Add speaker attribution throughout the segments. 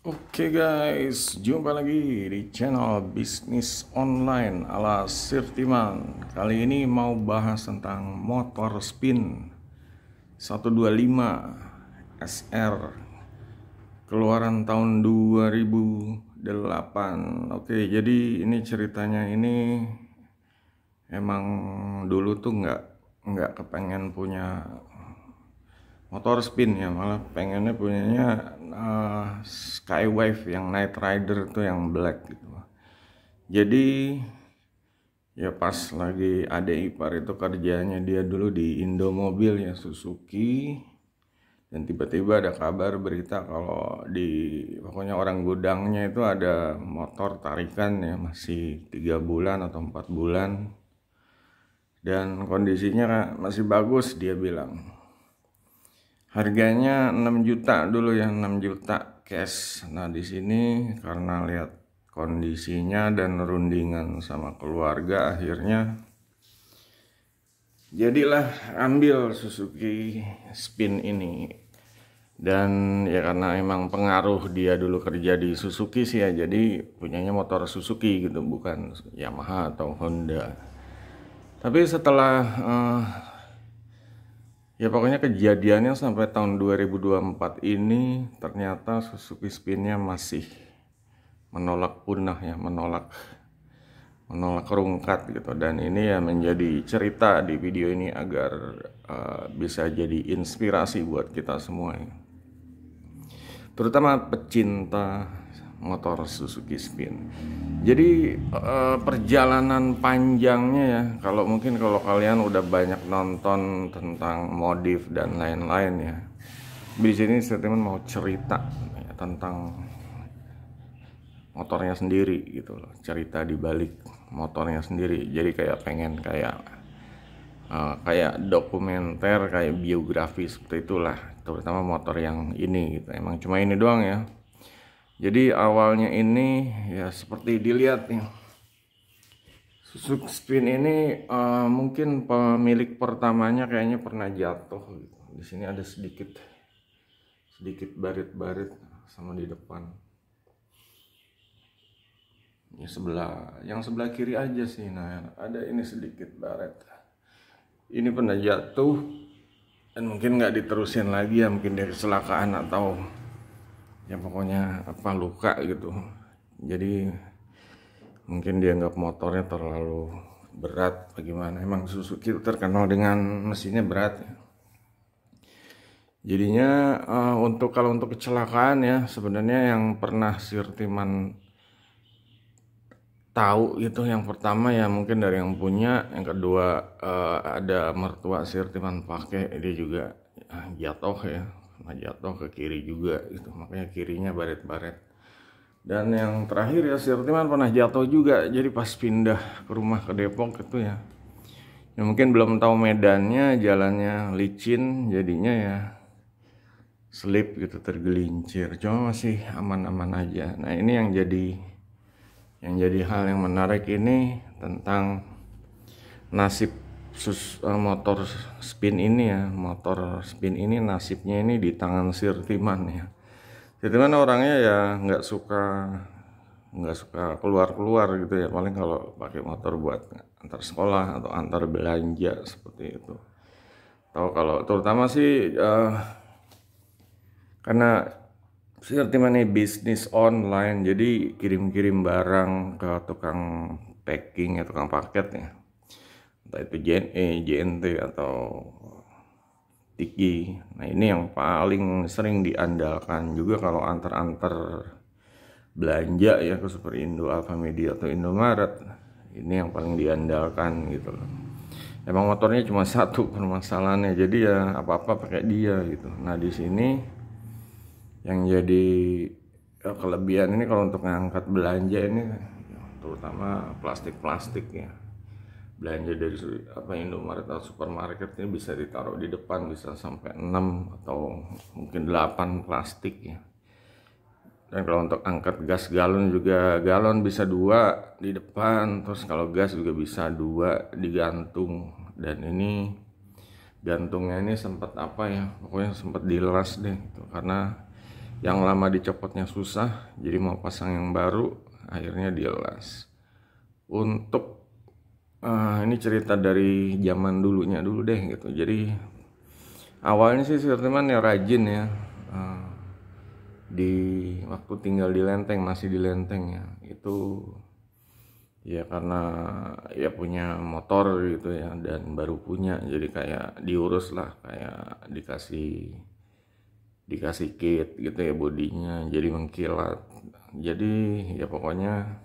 Speaker 1: Oke guys, jumpa lagi di channel bisnis online ala Sirtiman. Kali ini mau bahas tentang motor spin 125 SR keluaran tahun 2008. Oke, jadi ini ceritanya ini emang dulu tuh nggak kepengen punya motor spin ya, malah pengennya punyanya Skywave yang Night Rider tuh yang black gitu. Jadi ya pas lagi adik ipar itu kerjanya dia dulu di Indomobil ya, Suzuki, dan tiba-tiba ada kabar berita kalau di pokoknya orang gudangnya itu ada motor tarikan ya, masih 3 bulan atau 4 bulan dan kondisinya masih bagus. Dia bilang harganya 6 juta dulu ya, 6 juta cash. Nah, di sini karena lihat kondisinya dan rundingan sama keluarga, akhirnya jadilah ambil Suzuki Spin ini. Dan ya karena emang pengaruh dia dulu kerja di Suzuki sih ya, jadi punyanya motor Suzuki gitu, bukan Yamaha atau Honda. Tapi setelah ya pokoknya kejadiannya sampai tahun 2024 ini ternyata Suzuki Spinnya masih menolak punah ya, menolak rungkat gitu. Dan ini ya menjadi cerita di video ini agar bisa jadi inspirasi buat kita semua ya, terutama pecinta motor Suzuki Spin. Jadi perjalanan panjangnya ya, kalau kalian udah banyak nonton tentang modif dan lain-lain ya, di sini Sirtiman mau cerita ya, tentang motornya sendiri gitu loh, cerita di balik motornya sendiri. Jadi kayak dokumenter, kayak biografi seperti itulah, terutama motor yang ini gitu. Emang cuma ini doang ya. Jadi awalnya ini ya seperti dilihat nih, Suzuki Spin ini mungkin pemilik pertamanya kayaknya pernah jatuh gitu. Di sini ada sedikit barit-barit sama di depan. Ya yang sebelah kiri aja sih. Nah, ada ini sedikit baret. Ini pernah jatuh dan mungkin nggak diterusin lagi ya, mungkin dari kecelakaan atau ya pokoknya luka gitu. Jadi mungkin dia anggap motornya terlalu berat bagaimana. Emang Suzuki terkenal dengan mesinnya berat ya. Jadinya kalau untuk kecelakaan ya, sebenarnya yang pernah Sirtiman tahu itu yang pertama ya mungkin dari yang punya, yang kedua ada mertua Sirtiman pakai, dia juga jatuh ya, jatuh ke kiri juga gitu, makanya kirinya baret-baret. Dan yang terakhir ya Sirtiman pernah jatuh juga, jadi pas pindah ke rumah ke Depok itu ya mungkin belum tahu medannya, jalannya licin, jadinya ya slip gitu, tergelincir. Cuma masih aman-aman aja. Nah, ini yang jadi hal yang menarik ini tentang nasib motor spin ini ya. Motor spin ini nasibnya ini di tangan Sirtiman ya. Sirtiman orangnya ya nggak suka keluar gitu ya, paling kalau pakai motor buat antar sekolah atau antar belanja seperti itu. Tahu kalau terutama sih karena Sirtiman ini bisnis online, jadi kirim-kirim barang ke tukang packing ya, tukang paket ya, entah itu JNE, JNT atau Tiki. Nah, ini yang paling sering diandalkan juga kalau antar-antar belanja ya, ke Super Indo, Alfamedia atau Indomaret. Ini yang paling diandalkan gitu loh. Emang motornya cuma satu permasalahannya, jadi ya apa-apa pakai dia gitu. Nah, di sini yang jadi kelebihan ini kalau untuk ngangkat belanja ini, terutama plastik ya, belanja dari Indomaret atau supermarket ini bisa ditaruh di depan, bisa sampai 6 atau mungkin 8 plastik ya. Dan kalau untuk angkat gas galon juga, galon bisa 2 di depan, terus kalau gas juga bisa 2 digantung. Dan ini gantungnya ini sempat pokoknya sempat dilas deh gitu, karena yang lama dicopotnya susah, jadi mau pasang yang baru, akhirnya dielas. Untuk ini cerita dari zaman dulunya dulu deh gitu. Jadi awalnya sih Sirtiman ya rajin ya, di waktu tinggal di Lenteng, masih di Lenteng ya, itu ya karena ya punya motor gitu ya, dan baru punya, jadi kayak diurus lah, kayak dikasih kit gitu ya, bodinya jadi mengkilat. Jadi ya pokoknya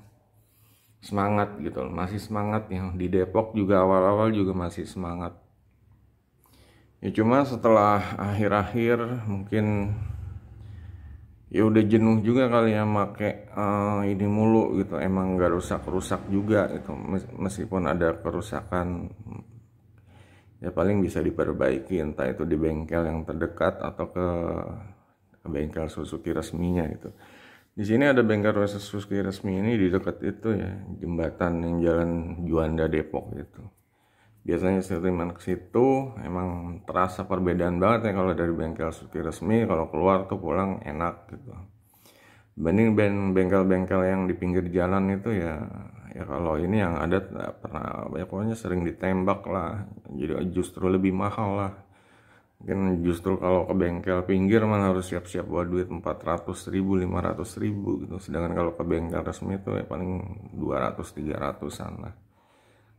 Speaker 1: semangat gitu loh, masih semangat ya. Di Depok juga awal-awal juga masih semangat ya, cuma setelah akhir-akhir mungkin ya udah jenuh juga kali ya make ini mulu gitu. Emang nggak rusak-rusak juga gitu, meskipun ada kerusakan ya paling bisa diperbaiki, entah itu di bengkel yang terdekat atau ke bengkel Suzuki resminya gitu. Di sini ada bengkel Suzuki resmi ini di dekat itu ya, jembatan yang jalan Juanda Depok gitu. Biasanya Sirtiman ke situ emang terasa perbedaan banget ya kalau dari bengkel Suzuki resmi. Kalau keluar tuh pulang enak gitu. Banding bengkel-bengkel yang di pinggir jalan itu ya kalau ini yang ada pernah banyak, pokoknya sering ditembak lah, jadi justru lebih mahal lah. Mungkin justru kalau ke bengkel pinggir malah harus siap-siap buat duit 400.000 500.000 gitu, sedangkan kalau ke bengkel resmi itu ya paling 200-300an lah.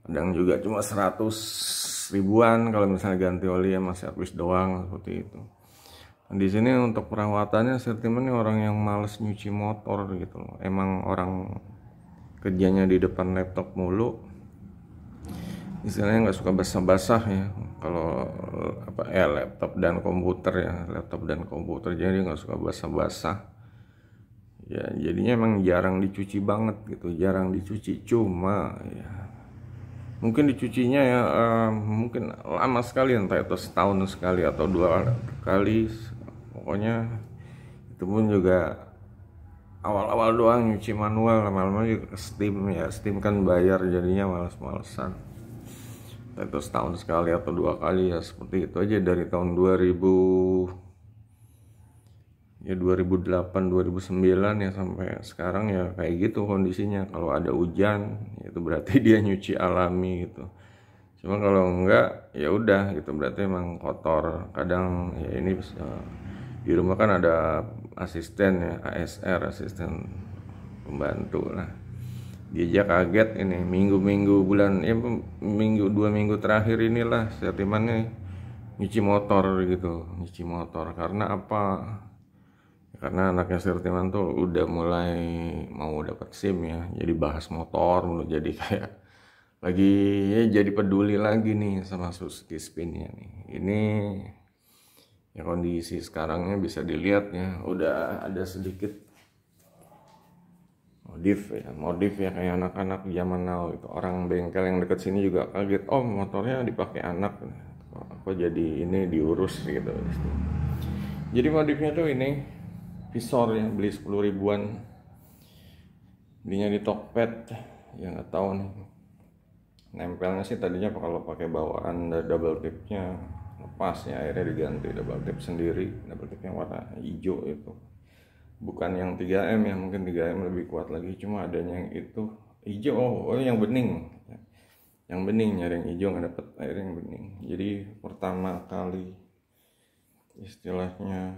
Speaker 1: Kadang juga cuma 100.000-an kalau misalnya ganti oli sama servis doang, seperti itu. Di sini untuk perawatannya Sirtiman ini orang yang males nyuci motor gitu loh. Emang orang kerjanya di depan laptop mulu, istilahnya nggak suka basah-basah ya. Kalau laptop dan komputer jadi nggak suka basah-basah ya, jadinya emang jarang dicuci banget gitu, jarang dicuci. Cuma ya mungkin dicucinya ya mungkin lama sekali, entah itu setahun sekali atau 2 kali. Pokoknya itu pun juga awal-awal doang nyuci manual, lama-lama juga ke steam ya. Steam kan bayar, jadinya males-malesan. Entah itu setahun sekali atau 2 kali ya, seperti itu aja dari tahun 2008 2009 ya sampai sekarang ya kayak gitu kondisinya. Kalau ada hujan itu berarti dia nyuci alami gitu. Cuma kalau enggak ya udah gitu, berarti emang kotor. Kadang ya ini di rumah kan ada asisten ya, ASR, asisten pembantu lah. Dia aja kaget ini minggu-minggu bulan ya, 2 minggu terakhir inilah Sirtiman nyuci motor gitu, nyuci motor. Karena apa? Karena anaknya Sirtiman tuh udah mulai mau dapat SIM ya, jadi bahas motor, jadi kayak lagi ya jadi peduli lagi nih sama Suzuki Spinnya nih. Ini ya kondisi sekarangnya bisa dilihat ya, udah ada sedikit modif ya kayak anak-anak zaman now gitu. Orang bengkel yang deket sini juga kaget, oh motornya dipakai anak, kok jadi ini diurus gitu. Jadi modifnya tuh ini visor ya, beli 10 ribuan, belinya di Tokped ya, nggak tahu nih. Nempelnya sih tadinya kalau pakai bawaan double tipnya lepas ya, akhirnya diganti double tip sendiri, double tip yang warna hijau itu, bukan yang 3M ya, mungkin 3M lebih kuat lagi, cuma adanya yang itu hijau. Oh yang bening, nyari yang hijau nggak dapet, akhirnya yang bening. Jadi pertama kali istilahnya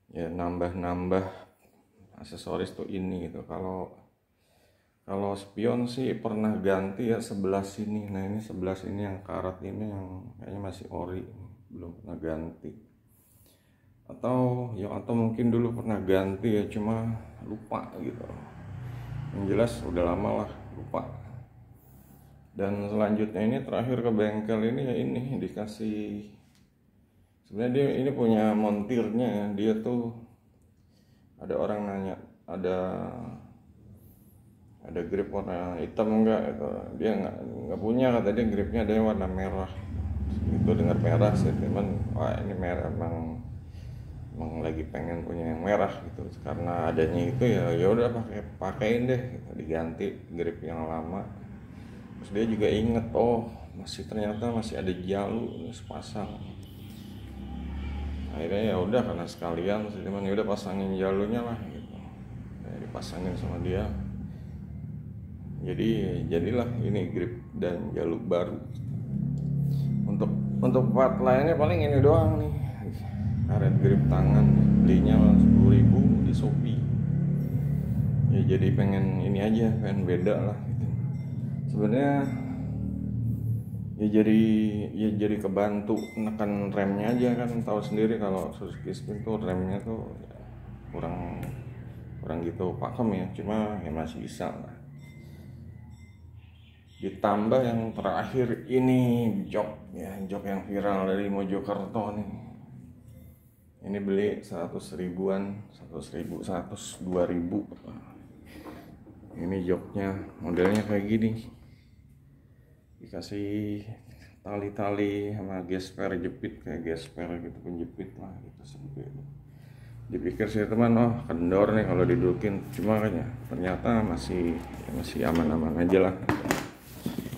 Speaker 1: ya nambah aksesoris tuh ini gitu. Kalau spion sih pernah ganti ya sebelah sini. Nah ini sebelah sini yang karat ini yang kayaknya masih ori, belum pernah ganti. Atau mungkin dulu pernah ganti ya, cuma lupa gitu. Yang jelas udah lama lah lupa. Dan selanjutnya ini terakhir ke bengkel ini ya, ini dikasih, sebenarnya dia ini punya montirnya ya. Dia tuh ada orang nanya ada grip warna hitam enggak gitu. Dia nggak punya, kata dia gripnya ada yang warna merah itu. Dengar merah sih, cuman wah ini merah, emang lagi pengen punya yang merah gitu. Karena adanya itu ya udah pakein deh gitu. Diganti grip yang lama. Terus dia juga inget, oh ternyata masih ada jalu sepasang. akhirnya ya udah, karena sekalian cuman ya udah pasangin jalurnya lah gitu, kayak dipasangin sama dia. Jadi jadilah ini grip dan jalur baru. Untuk part lainnya paling ini doang nih, karet grip tangan, belinya 10.000 di Shopee. Ya jadi pengen ini aja, pengen beda lah gitu. Sebenarnya ya jadi kebantu menekan remnya aja, kan tahu sendiri kalau Suzuki Spin tuh remnya tuh ya kurang gitu pakem ya, cuma ya masih bisa lah. Ditambah yang terakhir ini jok yang viral dari Mojokerto nih. Ini beli 100 ribuan, 2.000. Ini joknya modelnya kayak gini, dikasih tali-tali sama gesper jepit, kayak gesper gitu, penjepit lah gitu seperti itu. Dipikir sih teman, oh kendor nih kalau didudukin, cuma kayaknya ternyata masih aman-aman aja lah.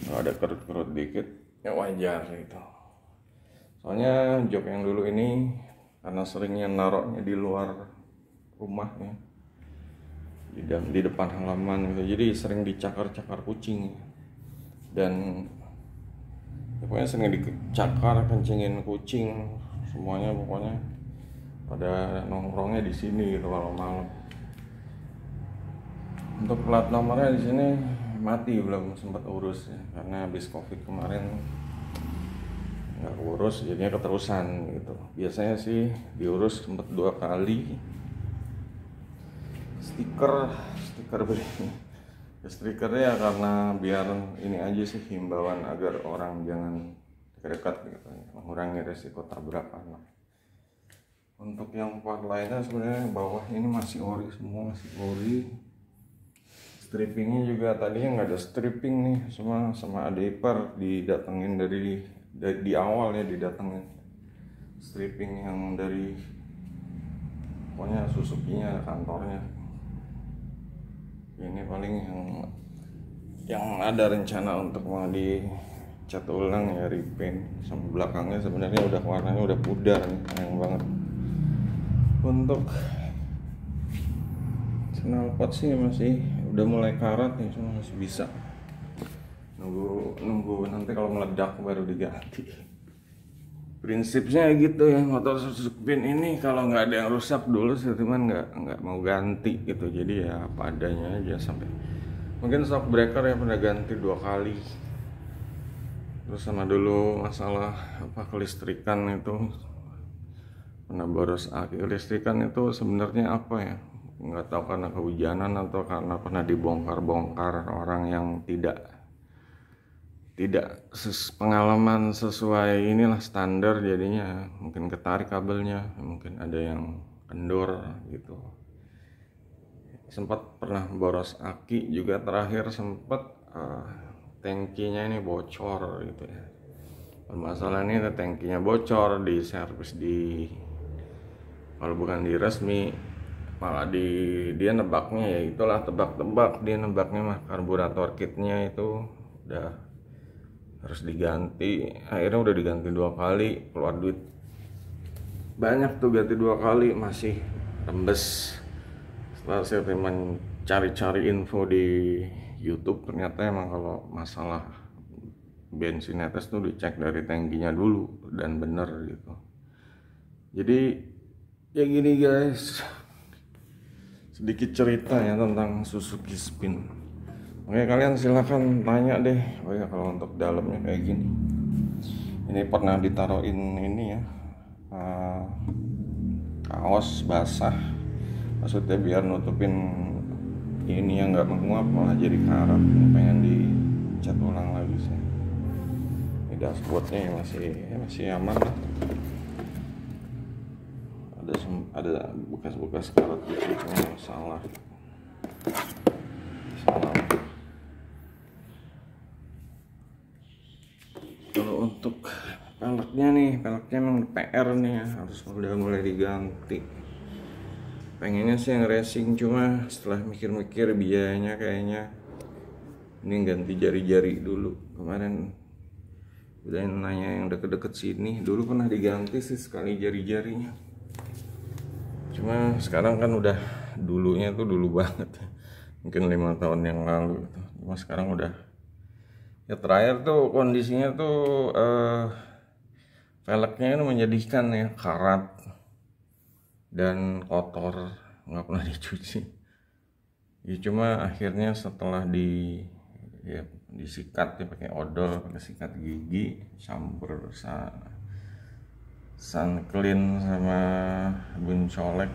Speaker 1: Kalau ada kerut-kerut dikit ya wajar gitu. Soalnya jok yang dulu ini karena seringnya naroknya di luar rumah ya, di depan halaman gitu, jadi sering dicakar kucing. Dan ya pokoknya sering dicakar, kencingin kucing semuanya, pokoknya pada nongkrongnya di sini gitu kalau malam. Untuk plat nomornya di sini mati, belum sempat urus ya, karena habis Covid kemarin nggak urus, jadinya keterusan gitu. Biasanya sih diurus sempat 2 kali. Stiker beli stikernya ya karena biar ini aja sih, himbauan agar orang jangan dekat gitu, mengurangi resiko tabrakan lah. Untuk yang part lainnya sebenarnya bawah ini masih ori semua, masih ori. Strippingnya juga tadinya nggak ada stripping nih, sama ada ipar didatengin di awal ya, didatengin stripping yang dari pokoknya Suzuki-nya, kantornya. Ini paling yang ada rencana untuk mau dicat ulang ya, repaint. Sama belakangnya sebenarnya udah warnanya udah pudar nih, sayang banget. Untuk knalpot sih masih udah mulai karat nih, cuma masih bisa nunggu nanti kalau meledak baru diganti. Prinsipnya gitu ya, motor Suzuki Spin ini kalau nggak ada yang rusak dulu cuman nggak mau ganti gitu, jadi ya apa adanya aja. Sampai mungkin shock breaker ya pernah ganti 2 kali. Terus sama dulu masalah kelistrikan itu pernah boros aki. Kelistrikan itu sebenarnya apa ya, nggak tahu, karena kehujanan atau karena pernah dibongkar orang yang tidak pengalaman sesuai inilah standar, jadinya mungkin ketarik kabelnya, mungkin ada yang kendor gitu. Sempat pernah boros aki juga, terakhir sempat tangkinya ini bocor gitu ya. Permasalahan ini tangkinya bocor, di servis kalau bukan di resmi, malah dia nebaknya ya itulah, tebak-tebak dia nebaknya mah karburator kitnya itu udah harus diganti. Akhirnya udah diganti 2 kali, keluar duit banyak tuh, ganti 2 kali masih rembes. Setelah saya cari info di YouTube, ternyata emang kalau masalah bensin netes tuh dicek dari tangkinya dulu dan bener gitu. Jadi ya gini guys, sedikit cerita ya tentang Suzuki Spin. Oke, kalian silahkan tanya deh. Oh ya, kalau untuk dalamnya kayak gini, ini pernah ditaruhin ini ya, kaos basah, maksudnya biar nutupin ini yang nggak menguap, malah jadi karat. Pengen dicat ulang lagi sih. Ini dashboardnya masih aman lah. Ada bekas-bekas karat gitu, cuma salah. Kalau untuk peleknya emang PR nih ya, harus udah mulai diganti. Pengennya sih yang racing, cuma setelah mikir-mikir biayanya kayaknya ini ganti jari-jari dulu. Kemarin udah nanya yang deket-deket sini, dulu pernah diganti sih sekali jari-jarinya. Cuma sekarang kan udah, dulunya tuh dulu banget, mungkin 5 tahun yang lalu gitu. Cuma sekarang udah, ya terakhir tuh kondisinya tuh velgnya itu menyedihkan ya, karat dan kotor, nggak pernah dicuci. Ya cuma akhirnya setelah ya, disikat ya pakai odol, pakai sikat gigi, campur sun clean sama bun colek,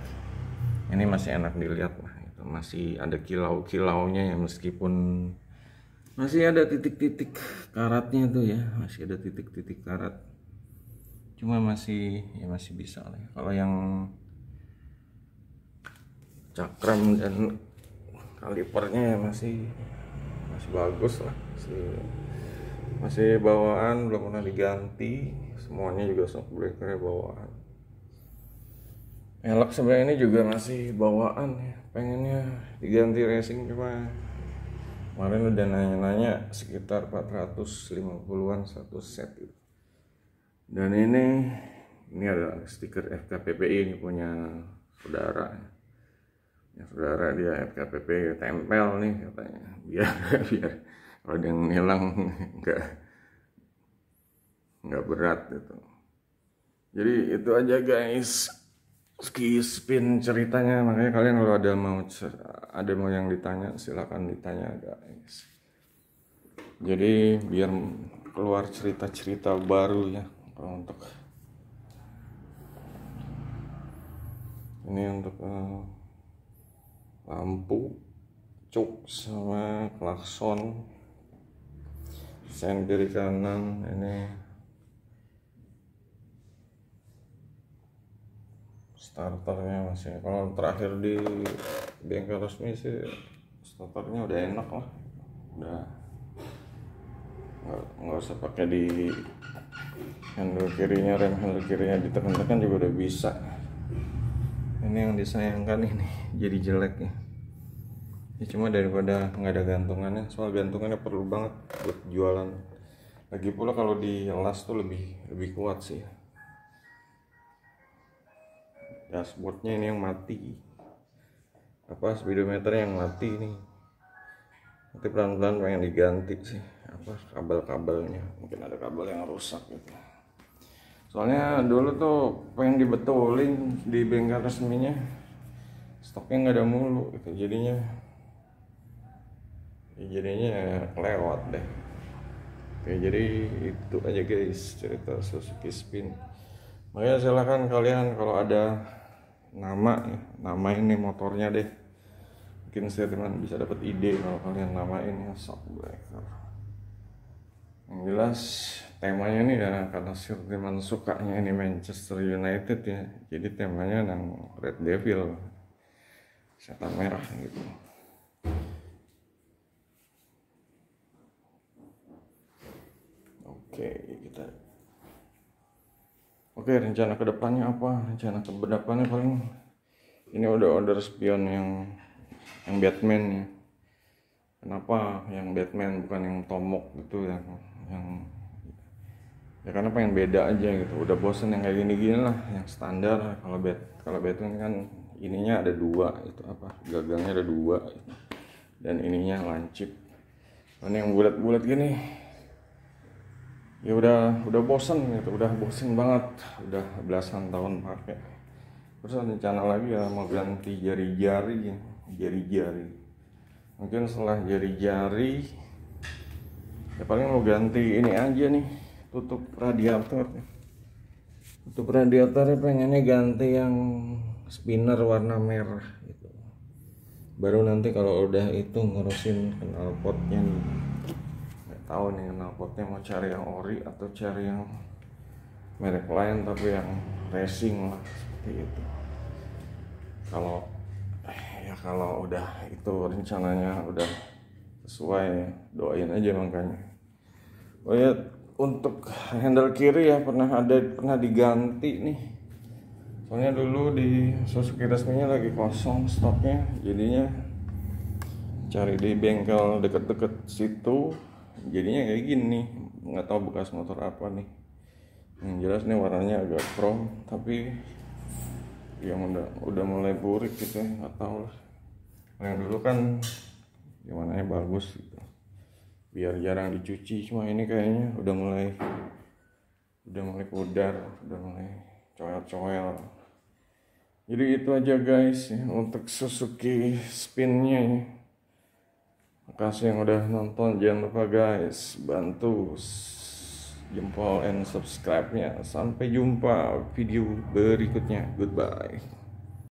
Speaker 1: ini masih enak dilihat lah. Itu masih ada kilau-kilaunya ya, meskipun masih ada titik-titik karatnya tuh ya, masih ada titik-titik karat. Cuma masih bisa lah ya. Kalau yang cakram dan kalipernya ya masih bagus lah, masih bawaan, belum pernah diganti. Semuanya juga shock breakernya bawaan. Elok sebenarnya ini juga masih bawaan ya, pengennya diganti racing, cuma kemarin udah nanya-nanya sekitar 450-an satu set gitu. Dan ini ada stiker FKPPI, ini punya saudara. Ya, saudara dia FKPPI tempel nih katanya, biar kalau ada yang hilang nggak berat gitu. Jadi itu aja guys, ski spin ceritanya. Makanya kalian kalau ada mau yang ditanya, silakan ditanya guys. Jadi biar keluar cerita-cerita baru ya. Kalau untuk ini, untuk lampu cuk sama klakson, sen kiri kanan, ini starternya masih, kalau terakhir di bengkel resmi sih starternya udah enak lah, udah nggak usah pakai di handle kirinya, rem handle kirinya ditekan-tekan juga udah bisa. Ini yang disayangkan, ini jadi jelek ya. Ya cuma daripada nggak ada gantungannya, soal gantungannya perlu banget buat jualan. Lagi pula kalau di las tuh lebih kuat sih. Dashboardnya ini yang mati, speedometer yang mati nih. Nanti pelan-pelan pengen diganti sih, kabel-kabelnya, mungkin ada kabel yang rusak gitu. Soalnya dulu tuh pengen dibetulin di bengkel resminya, stoknya nggak ada mulu gitu, jadinya kelewat deh. Oke, jadi itu aja guys cerita Suzuki Spin. Makanya silahkan kalian kalau ada nama ini motornya deh, mungkin saya bisa dapat ide kalau kalian namain ya shock breaker. Yang jelas temanya ini ya, karena Sir Timan sukanya ini Manchester United ya, jadi temanya yang Red Devil, setan merah gitu. Oke, rencana kedepannya apa? Rencana kedepannya paling ini udah order spion yang Batman ya. Kenapa yang Batman bukan yang Tomok gitu ya? Ya karena pengen beda aja gitu. Udah bosen yang kayak gini-gini lah, yang standar. Kalau Batman kan ininya ada dua, itu gagangnya ada dua gitu. Dan ininya lancip. Ini yang bulat-bulat gini, ya udah bosen gitu, udah bosen banget, udah belasan tahun pakai. Terus rencana lagi ya mau ganti jari-jari. Mungkin setelah jari-jari ya paling mau ganti ini aja nih, tutup radiatornya pengennya ganti yang spinner warna merah gitu. Baru nanti kalau udah itu ngurusin knalpotnya nih. Tahu nih knalpotnya mau cari yang ori atau cari yang merek lain tapi yang racing lah, seperti itu. Kalau udah itu rencananya udah sesuai, doain aja makanya. Oh ya, untuk handle kiri ya pernah diganti nih. Soalnya dulu di Suzuki resminya lagi kosong stoknya, jadinya cari di bengkel deket-deket situ. Jadinya kayak gini, nggak tahu bekas motor apa nih. Yang jelas nih warnanya agak chrome, tapi yang udah mulai burik gitu ya, nggak tahu lah. Yang dulu kan gimana ya, bagus gitu, biar jarang dicuci. Cuma ini kayaknya udah mulai pudar, udah mulai coel-coel. Jadi itu aja guys ya, untuk Suzuki Spinnya ya. Makasih yang udah nonton, jangan lupa guys bantu jempol and subscribe-nya. Sampai jumpa video berikutnya, goodbye.